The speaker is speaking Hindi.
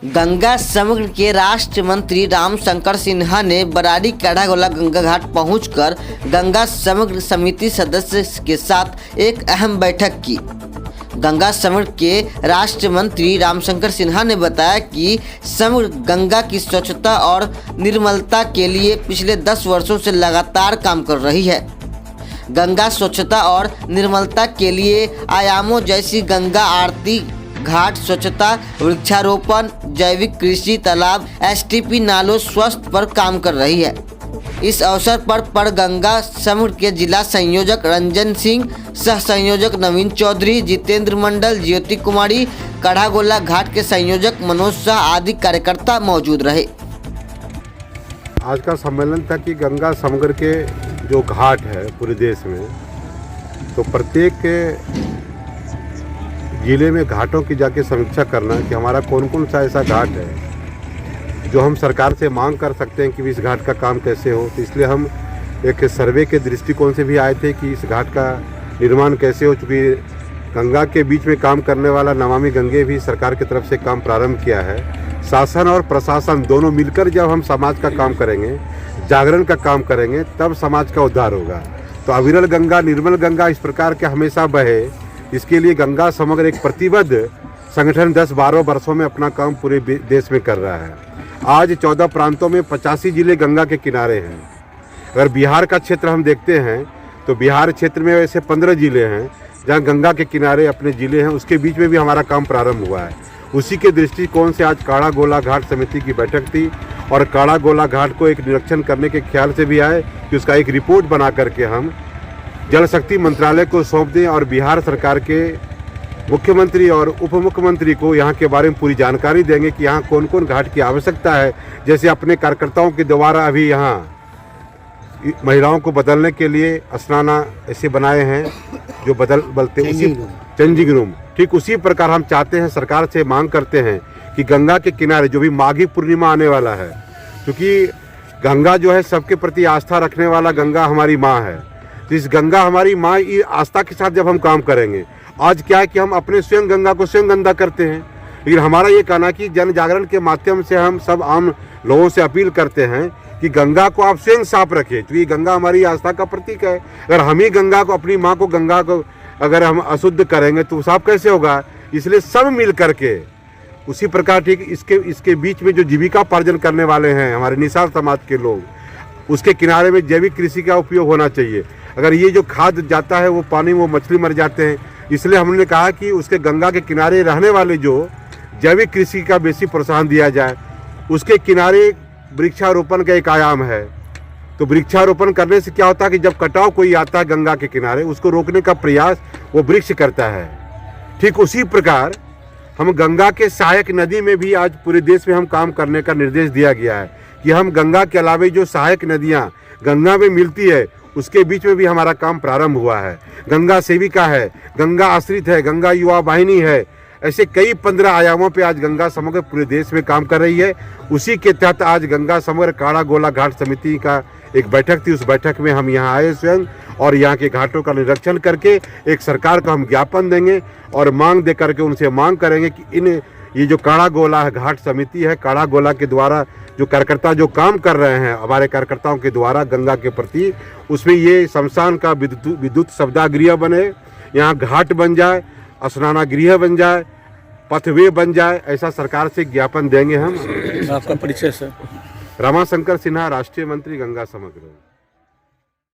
गंगा समग्र के राष्ट्र मंत्री रामशंकर सिन्हा ने बरारी काढ़ागोला गंगा घाट पहुंचकर गंगा समग्र समिति सदस्य के साथ एक अहम बैठक की। गंगा समग्र के राष्ट्र मंत्री रामशंकर सिन्हा ने बताया कि समग्र गंगा की स्वच्छता और निर्मलता के लिए पिछले 10 वर्षों से लगातार काम कर रही है। गंगा स्वच्छता और निर्मलता के लिए आयामों जैसी गंगा आरती, घाट स्वच्छता, वृक्षारोपण, जैविक कृषि, तालाब, एसटीपी नालों स्वस्थ पर काम कर रही है। इस अवसर पर गंगा समग्र के जिला संयोजक रंजन सिंह, सह संयोजक नवीन चौधरी, जितेंद्र मंडल, ज्योति कुमारी, काढ़ागोला घाट के संयोजक मनोज शाह आदि कार्यकर्ता मौजूद रहे। आज का सम्मेलन था कि गंगा समग्र के जो घाट है पूरे देश में, तो प्रत्येक जिले में घाटों की जाके समीक्षा करना कि हमारा कौन कौन सा ऐसा घाट है जो हम सरकार से मांग कर सकते हैं कि इस घाट का काम कैसे हो। तो इसलिए हम एक सर्वे के दृष्टिकोण से भी आए थे कि इस घाट का निर्माण कैसे हो, चूँकि गंगा के बीच में काम करने वाला नमामि गंगे भी सरकार की तरफ से काम प्रारंभ किया है। शासन और प्रशासन दोनों मिलकर जब हम समाज का काम करेंगे, जागरण का काम करेंगे, तब समाज का उद्धार होगा। तो अविरल गंगा, निर्मल गंगा इस प्रकार के हमेशा बहे, इसके लिए गंगा समग्र एक प्रतिबद्ध संगठन 10-12 वर्षों में अपना काम पूरे देश में कर रहा है। आज 14 प्रांतों में 85 जिले गंगा के किनारे हैं। अगर बिहार का क्षेत्र हम देखते हैं तो बिहार क्षेत्र में ऐसे 15 जिले हैं जहां गंगा के किनारे अपने जिले हैं, उसके बीच में भी हमारा काम प्रारंभ हुआ है। उसी के दृष्टिकोण से आज काढ़ागोला घाट समिति की बैठक थी और काढ़ागोला घाट को एक निरीक्षण करने के ख्याल से भी आए कि उसका एक रिपोर्ट बना करके हम जल शक्ति मंत्रालय को सौंप दें और बिहार सरकार के मुख्यमंत्री और उप मुख्यमंत्री को यहाँ के बारे में पूरी जानकारी देंगे कि यहाँ कौन कौन घाट की आवश्यकता है। जैसे अपने कार्यकर्ताओं के द्वारा अभी यहाँ महिलाओं को बदलने के लिए स्नाना ऐसे बनाए हैं जो बदलते उसी चेंजिंग रूम, ठीक उसी प्रकार हम चाहते हैं, सरकार से मांग करते हैं कि गंगा के किनारे जो भी माघी पूर्णिमा आने वाला है, क्योंकि गंगा जो है सबके प्रति आस्था रखने वाला गंगा हमारी माँ है। तो इस गंगा हमारी माँ ये आस्था के साथ जब हम काम करेंगे, आज क्या है कि हम अपने स्वयं गंगा को स्वयं गंदा करते हैं, लेकिन हमारा ये कहना कि जन जागरण के माध्यम से हम सब आम लोगों से अपील करते हैं कि गंगा को आप स्वयं साफ रखें, क्योंकि गंगा हमारी आस्था का प्रतीक है। अगर हम ही गंगा को, अपनी माँ को गंगा को अगर हम अशुद्ध करेंगे तो साफ कैसे होगा। इसलिए सब मिल करके उसी प्रकार ठीक इसके बीच में जो जीविका पार्जन करने वाले हैं हमारे निषाद समाज के लोग, उसके किनारे में जैविक कृषि का उपयोग होना चाहिए। अगर ये जो खाद जाता है वो पानी, वो मछली मर जाते हैं, इसलिए हमने कहा कि उसके गंगा के किनारे रहने वाले जो जैविक कृषि का बेसी प्रोत्साहन दिया जाए। उसके किनारे वृक्षारोपण का एक आयाम है, तो वृक्षारोपण करने से क्या होता है कि जब कटाव कोई आता है गंगा के किनारे, उसको रोकने का प्रयास वो वृक्ष करता है। ठीक उसी प्रकार हम गंगा के सहायक नदी में भी आज पूरे देश में हम काम करने का निर्देश दिया गया है कि हम गंगा के अलावे जो सहायक नदियाँ गंगा में मिलती है उसके बीच में भी हमारा काम प्रारंभ हुआ है। गंगा सेविका है, गंगा आश्रित है, गंगा युवा वाहिनी है, ऐसे कई 15 आयामों पे आज गंगा समग्र पूरे देश में काम कर रही है। उसी के तहत आज गंगा समग्र काढ़ागोला घाट समिति का एक बैठक थी। उस बैठक में हम यहाँ आए स्वयं और यहाँ के घाटों का निरीक्षण करके एक सरकार को हम ज्ञापन देंगे और मांग दे करके उनसे मांग करेंगे कि ये जो काढ़ागोला घाट समिति है, काढ़ागोला के द्वारा जो कार्यकर्ता जो काम कर रहे हैं हमारे कार्यकर्ताओं के द्वारा गंगा के प्रति, उसमें ये शमशान का विद्युत शवदाह बने, यहाँ घाट बन जाए, स्नानागृह बन जाए, पथवे बन जाए, ऐसा सरकार से ज्ञापन देंगे हम। आपका परिचय सर? रमाशंकर सिन्हा, राष्ट्रीय मंत्री गंगा समग्र।